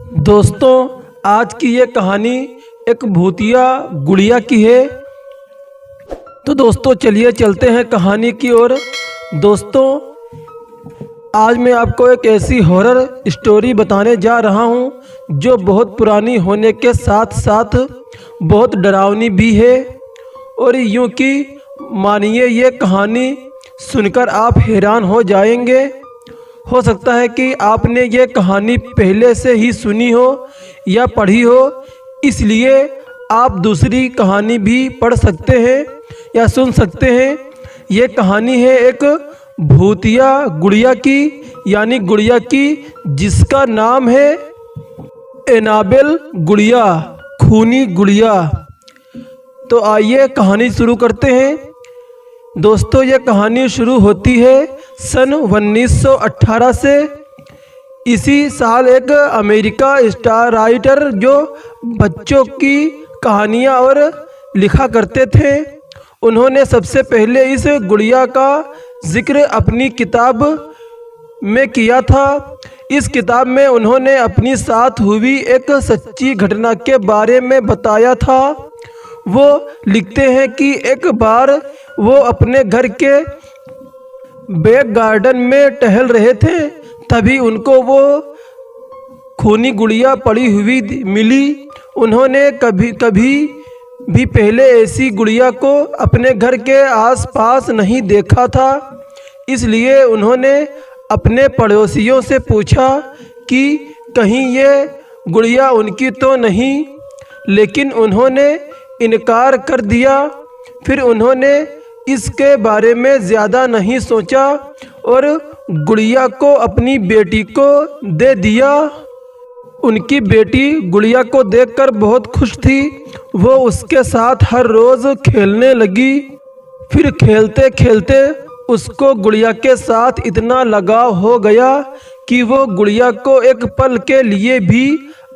दोस्तों, आज की ये कहानी एक भूतिया गुड़िया की है। तो दोस्तों चलिए चलते हैं कहानी की ओर। दोस्तों, आज मैं आपको एक ऐसी हॉरर स्टोरी बताने जा रहा हूँ जो बहुत पुरानी होने के साथ साथ बहुत डरावनी भी है। और यूँ कि मानिए ये कहानी सुनकर आप हैरान हो जाएंगे। हो सकता है कि आपने ये कहानी पहले से ही सुनी हो या पढ़ी हो, इसलिए आप दूसरी कहानी भी पढ़ सकते हैं या सुन सकते हैं। ये कहानी है एक भूतिया गुड़िया की, यानी गुड़िया की जिसका नाम है एनाबेल गुड़िया, खूनी गुड़िया। तो आइए कहानी शुरू करते हैं। दोस्तों, ये कहानी शुरू होती है सन 1918 से। इसी साल एक अमेरिका स्टार राइटर जो बच्चों की कहानियाँ और लिखा करते थे, उन्होंने सबसे पहले इस गुड़िया का जिक्र अपनी किताब में किया था। इस किताब में उन्होंने अपनी साथ हुई एक सच्ची घटना के बारे में बताया था। वो लिखते हैं कि एक बार वो अपने घर के बैक गार्डन में टहल रहे थे, तभी उनको वो खूनी गुड़िया पड़ी हुई मिली। उन्होंने कभी भी पहले ऐसी गुड़िया को अपने घर के आसपास नहीं देखा था, इसलिए उन्होंने अपने पड़ोसियों से पूछा कि कहीं ये गुड़िया उनकी तो नहीं, लेकिन उन्होंने इनकार कर दिया। फिर उन्होंने इसके बारे में ज़्यादा नहीं सोचा और गुड़िया को अपनी बेटी को दे दिया। उनकी बेटी गुड़िया को देखकर बहुत खुश थी। वो उसके साथ हर रोज़ खेलने लगी। फिर खेलते खेलते उसको गुड़िया के साथ इतना लगाव हो गया कि वो गुड़िया को एक पल के लिए भी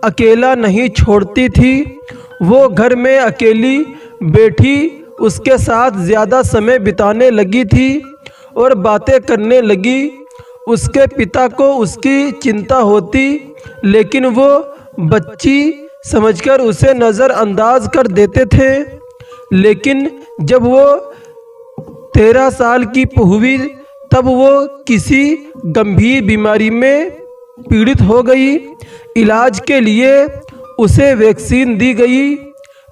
अकेला नहीं छोड़ती थी। वो घर में अकेली बैठी उसके साथ ज़्यादा समय बिताने लगी थी और बातें करने लगी। उसके पिता को उसकी चिंता होती, लेकिन वो बच्ची समझकर उसे नज़रअंदाज कर देते थे। लेकिन जब वो 13 साल की हुई, तब वो किसी गंभीर बीमारी में पीड़ित हो गई। इलाज के लिए उसे वैक्सीन दी गई,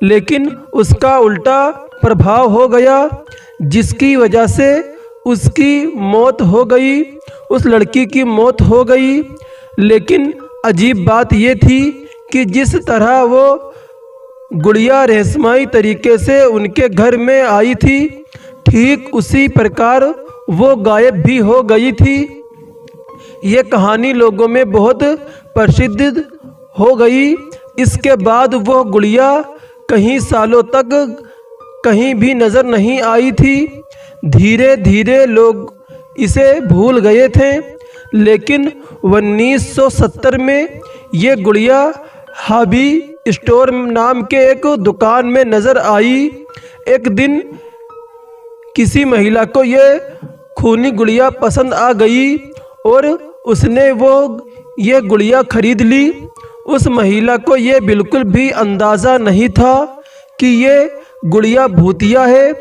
लेकिन उसका उल्टा प्रभाव हो गया, जिसकी वजह से उसकी मौत हो गई। उस लड़की की मौत हो गई। लेकिन अजीब बात ये थी कि जिस तरह वो गुड़िया रहस्यमयी तरीके से उनके घर में आई थी, ठीक उसी प्रकार वो गायब भी हो गई थी। ये कहानी लोगों में बहुत प्रसिद्ध हो गई। इसके बाद वो गुड़िया कई सालों तक कहीं भी नज़र नहीं आई थी। धीरे धीरे लोग इसे भूल गए थे, लेकिन 1970 में ये गुड़िया हॉबी स्टोर नाम के एक दुकान में नज़र आई। एक दिन किसी महिला को ये खूनी गुड़िया पसंद आ गई और उसने ये गुड़िया खरीद ली। उस महिला को ये बिल्कुल भी अंदाज़ा नहीं था कि ये गुड़िया भूतिया है,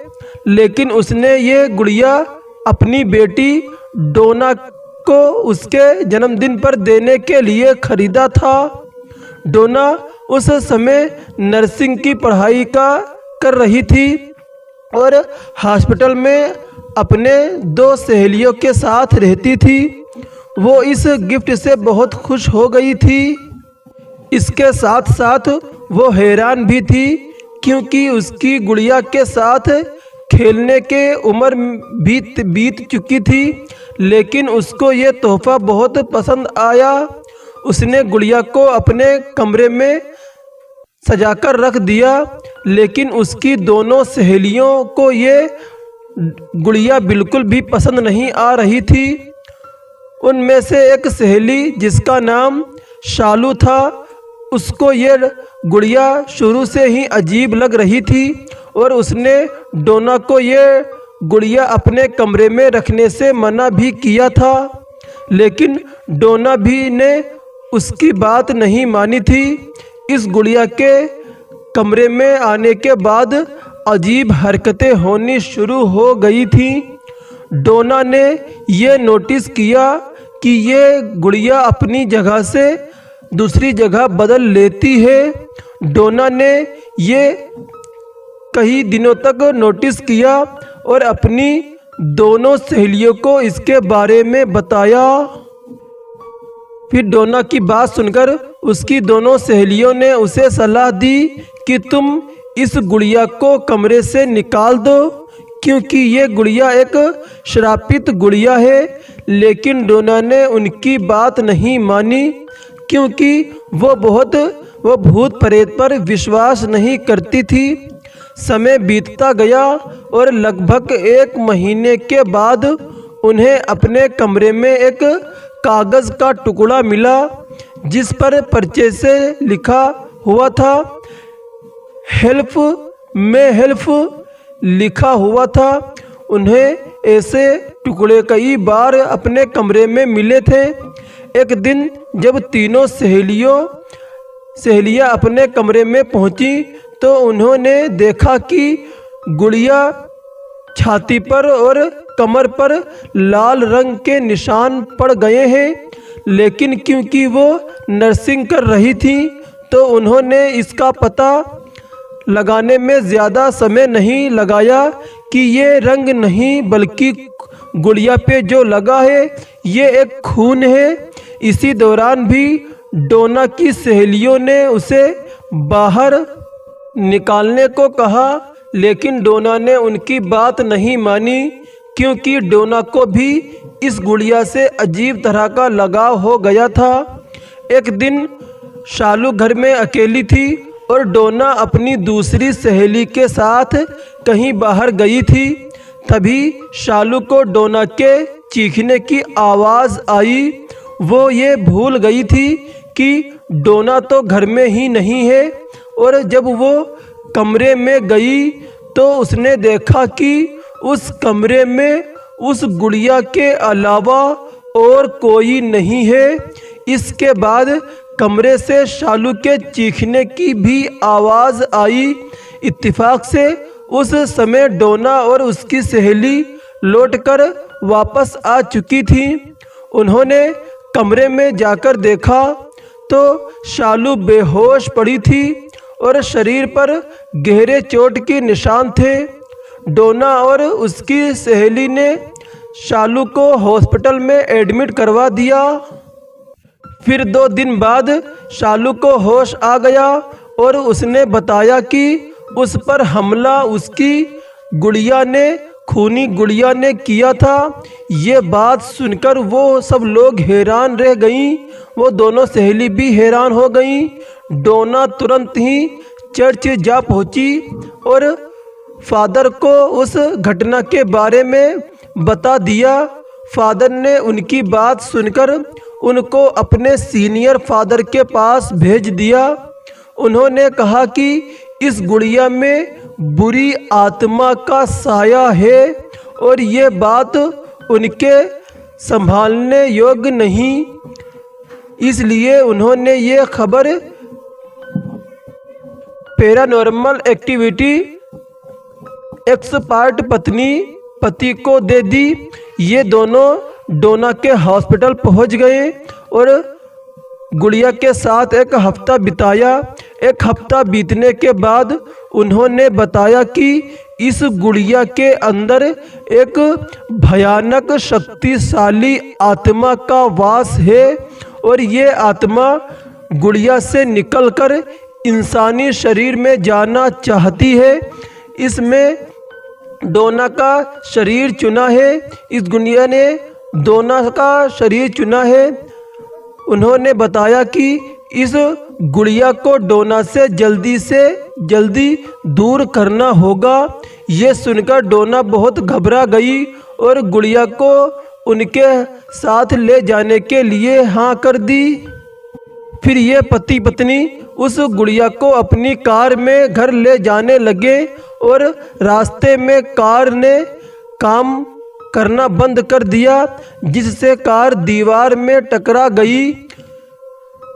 लेकिन उसने ये गुड़िया अपनी बेटी डोना को उसके जन्मदिन पर देने के लिए खरीदा था। डोना उस समय नर्सिंग की पढ़ाई कर रही थी और हॉस्पिटल में अपने 2 सहेलियों के साथ रहती थी। वो इस गिफ्ट से बहुत खुश हो गई थी। इसके साथ साथ वो हैरान भी थी, क्योंकि उसकी गुड़िया के साथ खेलने के उम्र बीत चुकी थी। लेकिन उसको ये तोहफा बहुत पसंद आया। उसने गुड़िया को अपने कमरे में सजाकर रख दिया, लेकिन उसकी दोनों सहेलियों को ये गुड़िया बिल्कुल भी पसंद नहीं आ रही थी। उनमें से एक सहेली, जिसका नाम शालू था, उसको ये गुड़िया शुरू से ही अजीब लग रही थी और उसने डोना को ये गुड़िया अपने कमरे में रखने से मना भी किया था। लेकिन डोना भी ने उसकी बात नहीं मानी थी। इस गुड़िया के कमरे में आने के बाद अजीब हरकतें होनी शुरू हो गई थी। डोना ने ये नोटिस किया कि ये गुड़िया अपनी जगह से दूसरी जगह बदल लेती है। डोना ने ये कई दिनों तक नोटिस किया और अपनी दोनों सहेलियों को इसके बारे में बताया। फिर डोना की बात सुनकर उसकी दोनों सहेलियों ने उसे सलाह दी कि तुम इस गुड़िया को कमरे से निकाल दो, क्योंकि ये गुड़िया एक श्रापित गुड़िया है। लेकिन डोना ने उनकी बात नहीं मानी, क्योंकि वो भूत प्रेत पर विश्वास नहीं करती थी। समय बीतता गया और लगभग 1 महीने के बाद उन्हें अपने कमरे में एक कागज़ का टुकड़ा मिला, जिस पर पर्चे से लिखा हुआ था हेल्प में हेल्प लिखा हुआ था। उन्हें ऐसे टुकड़े कई बार अपने कमरे में मिले थे। एक दिन जब तीनों सहेलियां अपने कमरे में पहुंची तो उन्होंने देखा कि गुड़िया छाती पर और कमर पर लाल रंग के निशान पड़ गए हैं। लेकिन क्योंकि वो नर्सिंग कर रही थी तो उन्होंने इसका पता लगाने में ज़्यादा समय नहीं लगाया कि ये रंग नहीं बल्कि गुड़िया पे जो लगा है ये एक खून है। इसी दौरान भी डोना की सहेलियों ने उसे बाहर निकालने को कहा, लेकिन डोना ने उनकी बात नहीं मानी, क्योंकि डोना को भी इस गुड़िया से अजीब तरह का लगाव हो गया था। एक दिन शालू घर में अकेली थी और डोना अपनी दूसरी सहेली के साथ कहीं बाहर गई थी। तभी शालू को डोना के चीखने की आवाज़ आई। वो ये भूल गई थी कि डोना तो घर में ही नहीं है, और जब वो कमरे में गई तो उसने देखा कि उस कमरे में उस गुड़िया के अलावा और कोई नहीं है। इसके बाद कमरे से शालू के चीखने की भी आवाज़ आई। इत्तेफाक से उस समय डोना और उसकी सहेली लौटकर वापस आ चुकी थी। उन्होंने कमरे में जाकर देखा तो शालू बेहोश पड़ी थी और शरीर पर गहरे चोट के निशान थे। डोना और उसकी सहेली ने शालू को हॉस्पिटल में एडमिट करवा दिया। फिर 2 दिन बाद शालू को होश आ गया और उसने बताया कि उस पर हमला उसकी खूनी गुड़िया ने किया था। ये बात सुनकर वो सब लोग हैरान रह गईं। वो दोनों सहेली भी हैरान हो गईं। डोना तुरंत ही चर्च जा पहुंची और फादर को उस घटना के बारे में बता दिया। फादर ने उनकी बात सुनकर उनको अपने सीनियर फादर के पास भेज दिया। उन्होंने कहा कि इस गुड़िया में बुरी आत्मा का साया है और ये बात उनके संभालने योग्य नहीं, इसलिए उन्होंने ये खबर पैरानॉर्मल एक्टिविटी एक्सपर्ट पति को दे दी। ये दोनों डोना के हॉस्पिटल पहुंच गए और गुड़िया के साथ एक हफ्ता बिताया। एक हफ्ता बीतने के बाद उन्होंने बताया कि इस गुड़िया के अंदर एक भयानक शक्तिशाली आत्मा का वास है और ये आत्मा गुड़िया से निकलकर इंसानी शरीर में जाना चाहती है। इसमें डोना का शरीर चुना है। इस गुड़िया ने डोना का शरीर चुना है। उन्होंने बताया कि इस गुड़िया को डोना से जल्दी दूर करना होगा। ये सुनकर डोना बहुत घबरा गई और गुड़िया को उनके साथ ले जाने के लिए हाँ कर दी। फिर ये पति पत्नी उस गुड़िया को अपनी कार में घर ले जाने लगे और रास्ते में कार ने काम करना बंद कर दिया, जिससे कार दीवार में टकरा गई।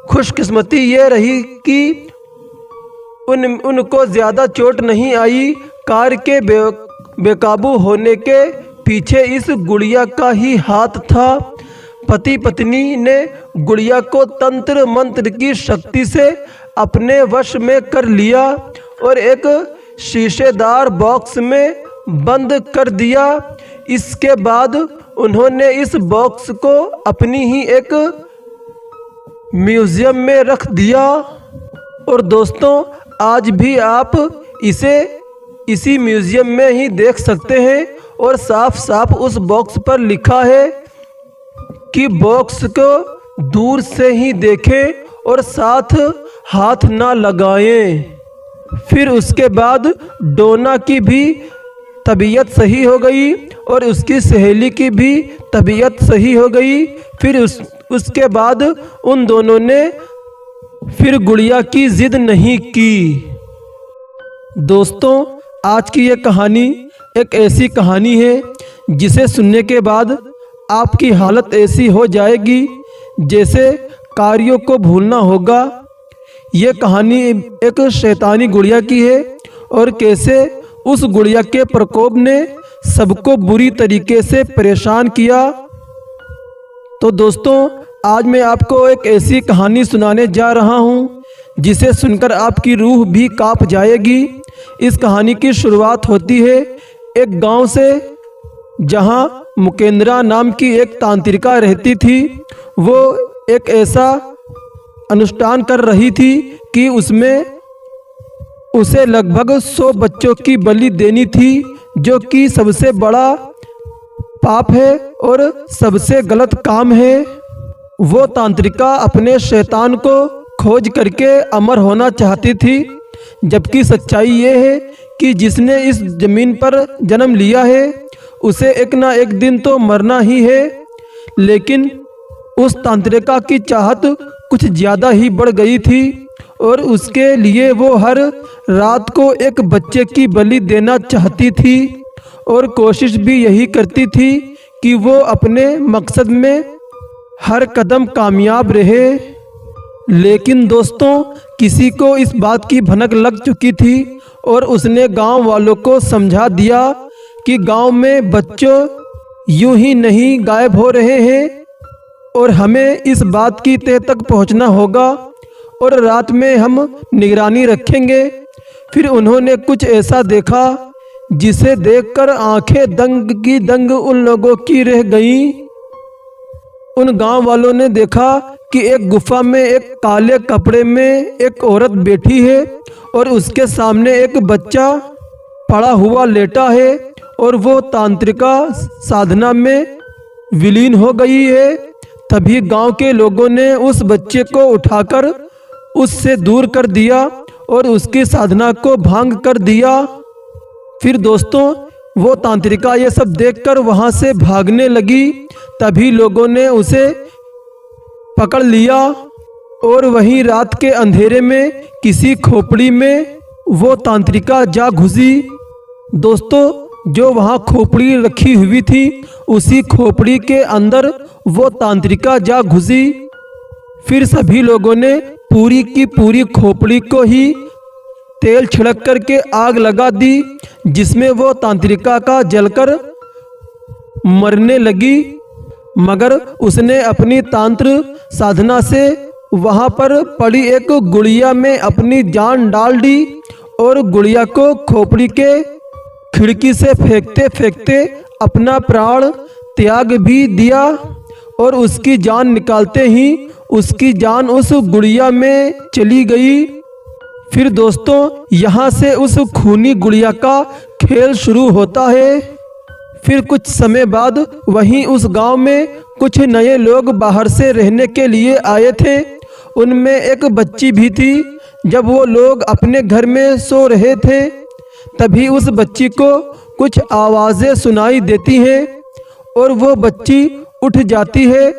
खुशकिस्मती ये रही कि उनको ज़्यादा चोट नहीं आई। कार के बेकाबू होने के पीछे इस गुड़िया का ही हाथ था। पति पत्नी ने गुड़िया को तंत्र मंत्र की शक्ति से अपने वश में कर लिया और एक शीशेदार बॉक्स में बंद कर दिया। इसके बाद उन्होंने इस बॉक्स को अपनी ही एक म्यूज़ियम में रख दिया। और दोस्तों, आज भी आप इसे इसी म्यूज़ियम में ही देख सकते हैं और साफ साफ उस बॉक्स पर लिखा है कि बॉक्स को दूर से ही देखें और साथ हाथ ना लगाएं। फिर उसके बाद डोना की भी तबीयत सही हो गई और उसकी सहेली की भी तबीयत सही हो गई। फिर उसके बाद उन दोनों ने फिर गुड़िया की जिद नहीं की। दोस्तों, आज की ये कहानी एक ऐसी कहानी है जिसे सुनने के बाद आपकी हालत ऐसी हो जाएगी जैसे कार्यों को भूलना होगा। ये कहानी एक शैतानी गुड़िया की है और कैसे उस गुड़िया के प्रकोप ने सबको बुरी तरीके से परेशान किया। तो दोस्तों, आज मैं आपको एक ऐसी कहानी सुनाने जा रहा हूँ जिसे सुनकर आपकी रूह भी कांप जाएगी। इस कहानी की शुरुआत होती है एक गांव से, जहां मुकेंद्रा नाम की एक तांत्रिका रहती थी। वो एक ऐसा अनुष्ठान कर रही थी कि उसमें उसे लगभग 100 बच्चों की बलि देनी थी, जो कि सबसे बड़ा पाप है और सबसे गलत काम है। वो तांत्रिका अपने शैतान को खोज करके अमर होना चाहती थी, जबकि सच्चाई ये है कि जिसने इस ज़मीन पर जन्म लिया है उसे एक ना एक दिन तो मरना ही है। लेकिन उस तांत्रिका की चाहत कुछ ज़्यादा ही बढ़ गई थी और उसके लिए वो हर रात को एक बच्चे की बलि देना चाहती थी और कोशिश भी यही करती थी कि वो अपने मकसद में हर कदम कामयाब रहे। लेकिन दोस्तों, किसी को इस बात की भनक लग चुकी थी और उसने गांव वालों को समझा दिया कि गांव में बच्चों यूं ही नहीं गायब हो रहे हैं और हमें इस बात की तह तक पहुंचना होगा और रात में हम निगरानी रखेंगे। फिर उन्होंने कुछ ऐसा देखा जिसे देखकर आंखें दंग की दंग उन लोगों की रह गईं। उन गांव वालों ने देखा कि एक गुफा में एक काले कपड़े में एक औरत बैठी है और उसके सामने एक बच्चा पड़ा हुआ लेटा है और वो तांत्रिका साधना में विलीन हो गई है। तभी गांव के लोगों ने उस बच्चे को उठाकर उससे दूर कर दिया और उसकी साधना को भंग कर दिया। फिर दोस्तों, वो तांत्रिका ये सब देखकर वहां से भागने लगी। तभी लोगों ने उसे पकड़ लिया और वहीं रात के अंधेरे में किसी खोपड़ी में वो तांत्रिका जा घुसी। दोस्तों, जो वहाँ खोपड़ी रखी हुई थी उसी खोपड़ी के अंदर वो तांत्रिका जा घुसी। फिर सभी लोगों ने पूरी की पूरी खोपड़ी को ही तेल छिड़क करके आग लगा दी, जिसमें वो तांत्रिका का जलकर मरने लगी। मगर उसने अपनी तांत्र साधना से वहाँ पर पड़ी एक गुड़िया में अपनी जान डाल दी और गुड़िया को खोपड़ी के खिड़की से फेंकते फेंकते अपना प्राण त्याग भी दिया और उसकी जान निकालते ही उसकी जान उस गुड़िया में चली गई। फिर दोस्तों, यहाँ से उस खूनी गुड़िया का खेल शुरू होता है। फिर कुछ समय बाद वहीं उस गांव में कुछ नए लोग बाहर से रहने के लिए आए थे। उनमें एक बच्ची भी थी। जब वो लोग अपने घर में सो रहे थे तभी उस बच्ची को कुछ आवाज़ें सुनाई देती हैं और वो बच्ची उठ जाती है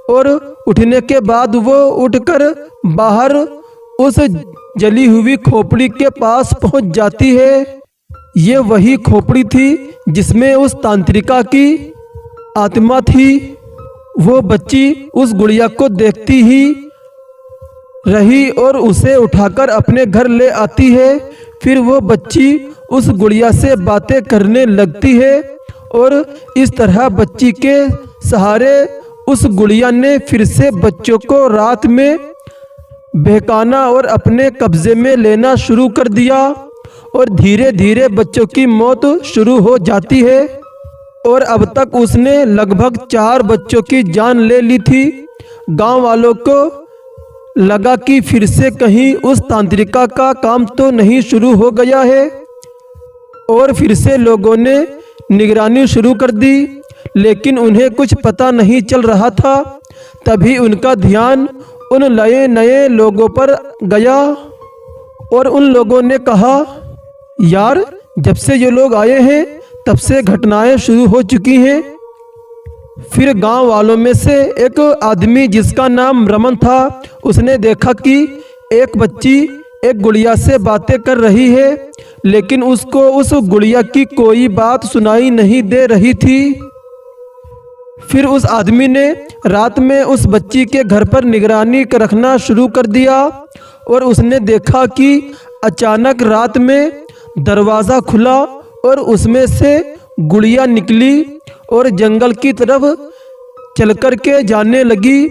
और उठने के बाद वो उठकर बाहर उस जली हुई खोपड़ी के पास पहुंच जाती है। ये वही खोपड़ी थी जिसमें उस तांत्रिका की आत्मा थी। वो बच्ची उस गुड़िया को देखती ही रही और उसे उठाकर अपने घर ले आती है। फिर वो बच्ची उस गुड़िया से बातें करने लगती है और इस तरह बच्ची के सहारे उस गुड़िया ने फिर से बच्चों को रात में बहकाना और अपने कब्जे में लेना शुरू कर दिया और धीरे धीरे बच्चों की मौत शुरू हो जाती है। और अब तक उसने लगभग 4 बच्चों की जान ले ली थी। गांव वालों को लगा कि फिर से कहीं उस तांत्रिका का काम तो नहीं शुरू हो गया है और फिर से लोगों ने निगरानी शुरू कर दी, लेकिन उन्हें कुछ पता नहीं चल रहा था। तभी उनका ध्यान उन नए नए लोगों पर गया और उन लोगों ने कहा, यार जब से ये लोग आए हैं तब से घटनाएं शुरू हो चुकी हैं। फिर गांव वालों में से एक आदमी जिसका नाम रमन था, उसने देखा कि एक बच्ची एक गुड़िया से बातें कर रही है, लेकिन उसको उस गुड़िया की कोई बात सुनाई नहीं दे रही थी। फिर उस आदमी ने रात में उस बच्ची के घर पर निगरानी रखना शुरू कर दिया और उसने देखा कि अचानक रात में दरवाज़ा खुला और उसमें से गुड़िया निकली और जंगल की तरफ चल कर के जाने लगी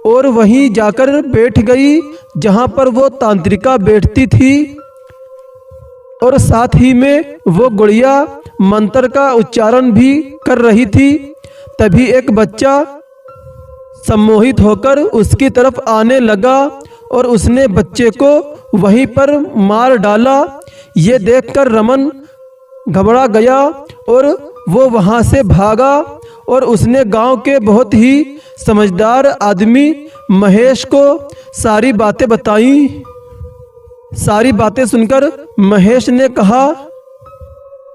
और वहीं जाकर बैठ गई जहां पर वो तांत्रिका बैठती थी। और साथ ही में वो गुड़िया मंत्र का उच्चारण भी कर रही थी। तभी एक बच्चा सम्मोहित होकर उसकी तरफ आने लगा और उसने बच्चे को वहीं पर मार डाला। ये देखकर रमन घबरा गया और वो वहाँ से भागा और उसने गांव के बहुत ही समझदार आदमी महेश को सारी बातें बताई। सारी बातें सुनकर महेश ने कहा,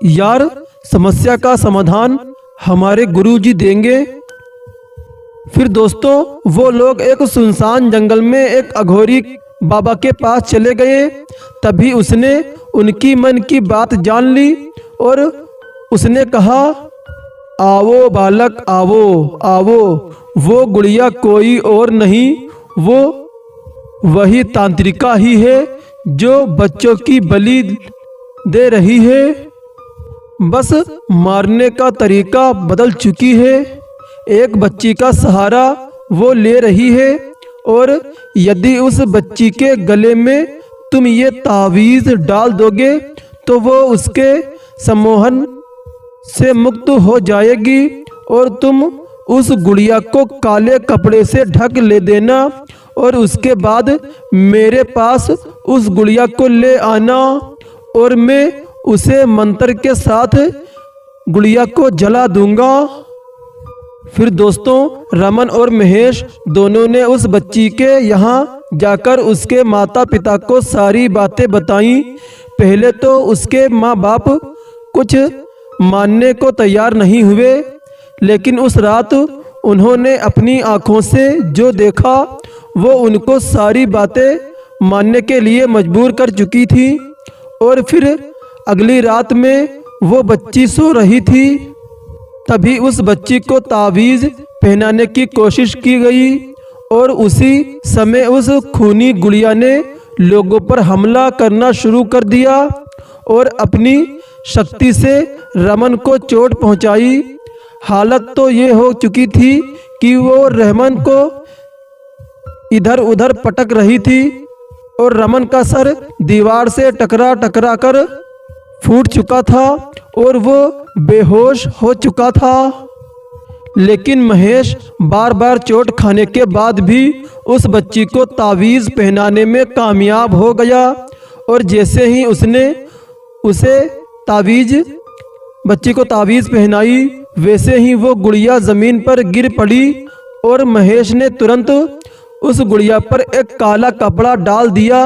यार समस्या का समाधान हमारे गुरुजी देंगे। फिर दोस्तों वो लोग एक सुनसान जंगल में एक अघोरी बाबा के पास चले गए। तभी उसने उनकी मन की बात जान ली और उसने कहा, आओ बालक आओ आओ, वो गुड़िया कोई और नहीं, वो वही तांत्रिका ही है जो बच्चों की बलि दे रही है। बस मारने का तरीका बदल चुकी है। एक बच्ची का सहारा वो ले रही है और यदि उस बच्ची के गले में तुम ये तावीज़ डाल दोगे तो वो उसके सम्मोहन से मुक्त हो जाएगी और तुम उस गुड़िया को काले कपड़े से ढक ले देना और उसके बाद मेरे पास उस गुड़िया को ले आना और मैं उसे मंत्र के साथ गुड़िया को जला दूंगा। फिर दोस्तों रमन और महेश दोनों ने उस बच्ची के यहाँ जाकर उसके माता पिता को सारी बातें बताईं। पहले तो उसके माँ बाप कुछ मानने को तैयार नहीं हुए, लेकिन उस रात उन्होंने अपनी आँखों से जो देखा वो उनको सारी बातें मानने के लिए मजबूर कर चुकी थी। और फिर अगली रात में वो बच्ची सो रही थी। तभी उस बच्ची को तावीज़ पहनाने की कोशिश की गई और उसी समय उस खूनी गुड़िया ने लोगों पर हमला करना शुरू कर दिया और अपनी शक्ति से रमन को चोट पहुंचाई। हालत तो ये हो चुकी थी कि वो रहमान को इधर उधर पटक रही थी और रमन का सर दीवार से टकरा टकरा कर फूट चुका था और वो बेहोश हो चुका था। लेकिन महेश बार बार चोट खाने के बाद भी उस बच्ची को तावीज़ पहनाने में कामयाब हो गया और जैसे ही उसने बच्ची को तावीज़ पहनाई वैसे ही वो गुड़िया ज़मीन पर गिर पड़ी और महेश ने तुरंत उस गुड़िया पर एक काला कपड़ा डाल दिया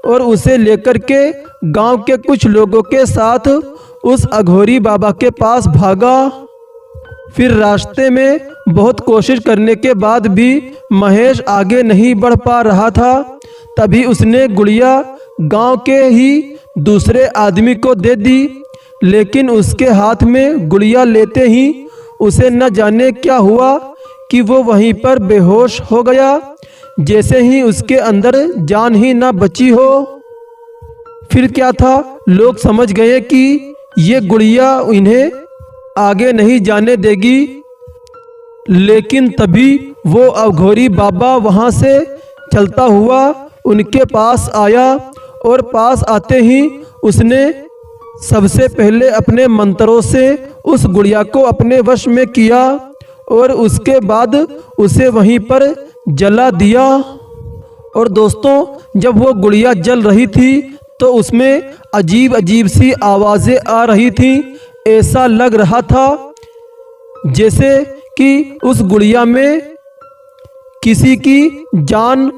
और उसे लेकर के गांव के कुछ लोगों के साथ उस अघोरी बाबा के पास भागा। फिर रास्ते में बहुत कोशिश करने के बाद भी महेश आगे नहीं बढ़ पा रहा था। तभी उसने गुड़िया गांव के ही दूसरे आदमी को दे दी, लेकिन उसके हाथ में गुड़िया लेते ही उसे न जाने क्या हुआ कि वो वहीं पर बेहोश हो गया। जैसे ही उसके अंदर जान ही ना बची हो। फिर क्या था, लोग समझ गए कि ये गुड़िया इन्हें आगे नहीं जाने देगी। लेकिन तभी वो अघोरी बाबा वहाँ से चलता हुआ उनके पास आया और पास आते ही उसने सबसे पहले अपने मंत्रों से उस गुड़िया को अपने वश में किया और उसके बाद उसे वहीं पर जला दिया। और दोस्तों, जब वो गुड़िया जल रही थी तो उसमें अजीब अजीब सी आवाज़ें आ रही थीं। ऐसा लग रहा था जैसे कि उस गुड़िया में किसी की जान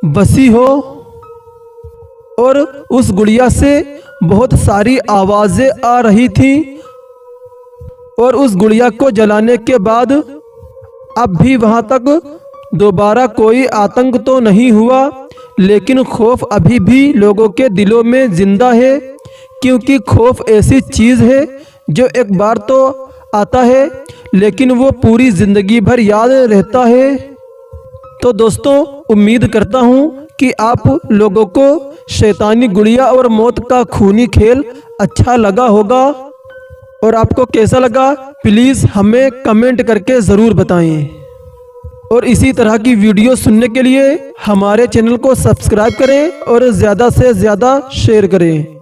बसी हो। और उस गुड़िया से बहुत सारी आवाज़ें आ रही थीं। और उस गुड़िया को जलाने के बाद अब भी वहाँ तक दोबारा कोई आतंक तो नहीं हुआ, लेकिन खौफ अभी भी लोगों के दिलों में जिंदा है। क्योंकि खौफ ऐसी चीज़ है जो एक बार तो आता है लेकिन वो पूरी ज़िंदगी भर याद रहता है। तो दोस्तों, उम्मीद करता हूँ कि आप लोगों को शैतानी गुड़िया और मौत का खूनी खेल अच्छा लगा होगा। और आपको कैसा लगा प्लीज़ हमें कमेंट करके ज़रूर बताएं। और इसी तरह की वीडियो सुनने के लिए हमारे चैनल को सब्सक्राइब करें और ज़्यादा से ज़्यादा शेयर करें।